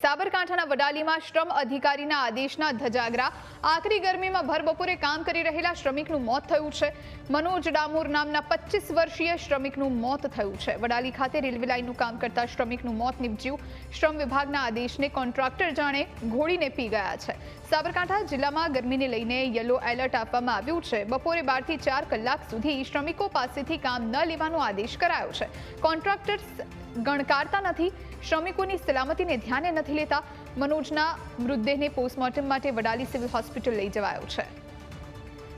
સાબરકાંઠાના વડાલીમાં શ્રમ અધિકારીના આદેશના ધજાગરા। આકરી ગરમીમાં ભર બપોરે કામ કરી રહેલા શ્રમિકનું મોત થયું છે। મનોજ ડામોર નામના 25 વર્ષીય શ્રમિકનું મોત થયું છે। વડાલી ખાતે રેલવે લાઇનનું કામ કરતા શ્રમિકનું મોત નીપજ્યું। શ્રમ વિભાગના આદેશને કોન્ટ્રાક્ટર જાણે ઘોડીને પી ગયા છે। સાબરકાંઠા જિલ્લામાં ગરમીને લઈને યલો એલર્ટ આપવામાં આવ્યું છે। બપોરે 12 થી 4 કલાક સુધી શ્રમિકો પાસેથી કામ ન લેવાનો આદેશ કરાયો છે। કોન્ટ્રાક્ટર્સ ગણકારતા નથી, શ્રમિકોની સલામતીને ધ્યાને નથી લેતા। મનોજના મૃતદેહને પોસ્ટમોર્ટમ માટે વડાલી સિવિલ હોસ્પિટલ લઈ જવાયો છે।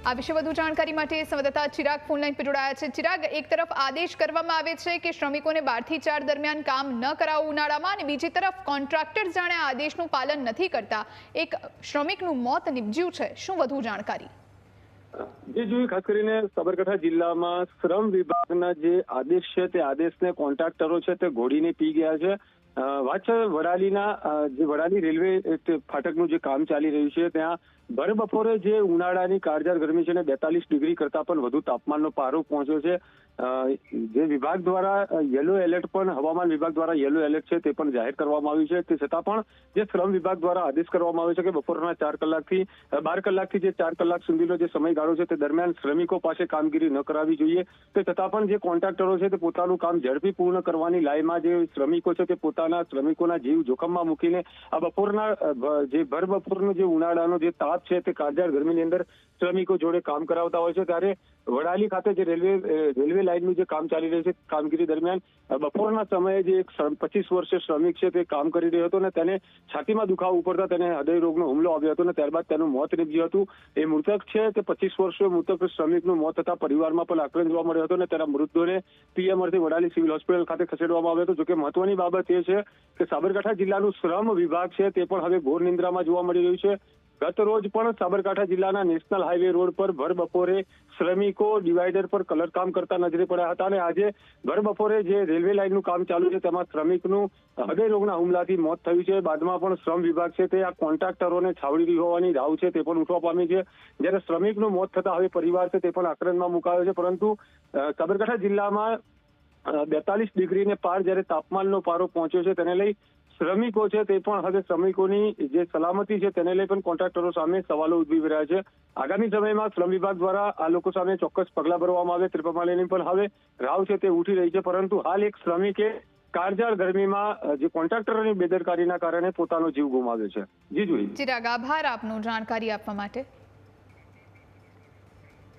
આ વિશે વધુ જાણકારી માટે સંવાદદાતા ચિરાગ ફોનલાઈન પર જોડાયા છે। ચિરાગ, એક તરફ આદેશ કરવામાં આવે છે કે શ્રમિકોને 12 થી 4 દરમિયાન કામ ન કરાવવું ઉનાળામાં, અને બીજી તરફ કોન્ટ્રાક્ટર જાણે આ આદેશનું પાલન નથી કરતા। એક શ્રમિકનું મોત નીપજ્યું છે, શું વધુ જાણકારી? ખાસ કરીને સાબરકાંઠા જિલ્લામાં શ્રમ વિભાગના જે આદેશ છે તે આદેશને કોન્ટ્રાક્ટરો છે તે ઘોડીને પી ગયા છે। વાત છે વડાલીના જે વડાલી રેલવે ફાટકનું જે કામ ચાલી રહ્યું છે ત્યાં ભર બપોરે જે ઉનાળાની કાળઝાળ ગરમી છે ને 42 ડિગ્રી કરતા પણ વધુ તાપમાનનો પારો પહોંચ્યો છે। જે વિભાગ દ્વારા યલો એલર્ટ પણ હવામાન વિભાગ દ્વારા યલો એલર્ટ છે તે પણ જાહેર કરવામાં આવ્યું છે। તે છતાં પણ જે શ્રમ વિભાગ દ્વારા આદેશ કરવામાં આવ્યો છે કે બપોરના 4 કલાકથી 12 કલાકથી જે 4 કલાક સુધીનો જે સમયગાળો છે તે દરમિયાન શ્રમિકો પાસે કામગીરી ન કરાવવી જોઈએ। તે છતાં પણ જે કોન્ટ્રાક્ટરો છે તે પોતાનું કામ ઝડપી પૂર્ણ કરવાની લાઈમાં જે શ્રમિકો છે તે પોતાના શ્રમિકોના જીવ જોખમમાં મૂકીને આ બપોરના જે ભર બપોરનો જે ઉનાળાનો જે તાપ છે તે કાળઝાળ ગરમીની અંદર શ્રમિકો જોડે કામ કરાવતા હોય છે। ત્યારે વડાલી ખાતે જે રેલવે લાઇનનું જે કામ ચાલી રહ્યું છે કામગીરી દરમિયાન બપોરના સમયે જે એક 25 વર્ષીય શ્રમિક છે તે કામ કરી રહ્યો હતો અને તેને છાતીમાં દુખાવો ઉપડતા તેને હૃદય રોગનો હુમલો આવ્યો હતો અને ત્યારબાદ તેનું મોત નીપજ્યું હતું। એ મૃતક છે તે 25 વર્ષીય મૃતક શ્રમિકનું મોત થતા પરિવારમાં પણ આક્રંદ જોવા મળ્યો હતો અને તેના મૃતદેહને પીએમ અર્થે વડાલી સિવિલ હોસ્પિટલ ખાતે ખસેડવામાં આવ્યો હતો। જોકે મહત્વની બાબત એ છે કે સાબરકાંઠા જિલ્લાનું શ્રમ વિભાગ છે તે પણ હવે ઘોર નિંદ્રામાં જોવા મળી રહ્યું છે। ગત રોજ પણ સાબરકાંઠા જિલ્લાના નેશનલ હાઈવે રોડ પર ભર બપોરે શ્રમિકો ડિવાઈડર પર કલર કામ કરતા નજરે પડ્યા હતા અને આજે ભર બપોરે જે રેલવે લાઇનનું કામ ચાલુ છે તેમાં શ્રમિકનું હૃદય રોગના હુમલાથી મોત થયું છે। બાદમાં પણ શ્રમ વિભાગ છે તે આ કોન્ટ્રાક્ટરોને છાવડી હોવાની રાવ છે તે પણ ઉઠવા પામી છે। જ્યારે શ્રમિકનું મોત થતા હવે પરિવાર છે તે પણ આક્રંદમાં મુકાયો છે। પરંતુ સાબરકાંઠા જિલ્લામાં 42 ડિગ્રીને પાર જ્યારે તાપમાનનો પારો પહોંચ્યો છે તેને લઈ શ્રમિકો છે તે પણ હવે શ્રમિકોની જે સલામતી છે તેને લઈ પણ કોન્ટ્રાક્ટરો સામે સવાલો ઉદ્ભવી રહ્યા છે। આગામી સમયમાં શ્રમ વિભાગ દ્વારા આ લોકો સામે ચોક્કસ પગલાં ભરવામાં આવે તે પ્રમાણેની પણ હવે રાવ છે તે ઉઠી રહી છે। પરંતુ હાલ એક શ્રમિકે કાળઝાળ ગરમીમાં જે કોન્ટ્રાક્ટરોની બેદરકારીના કારણે પોતાનો જીવ ગુમાવ્યો છે। જી જોઈ ચિરાગ, આભાર આપનો જાણકારી આપવા માટે।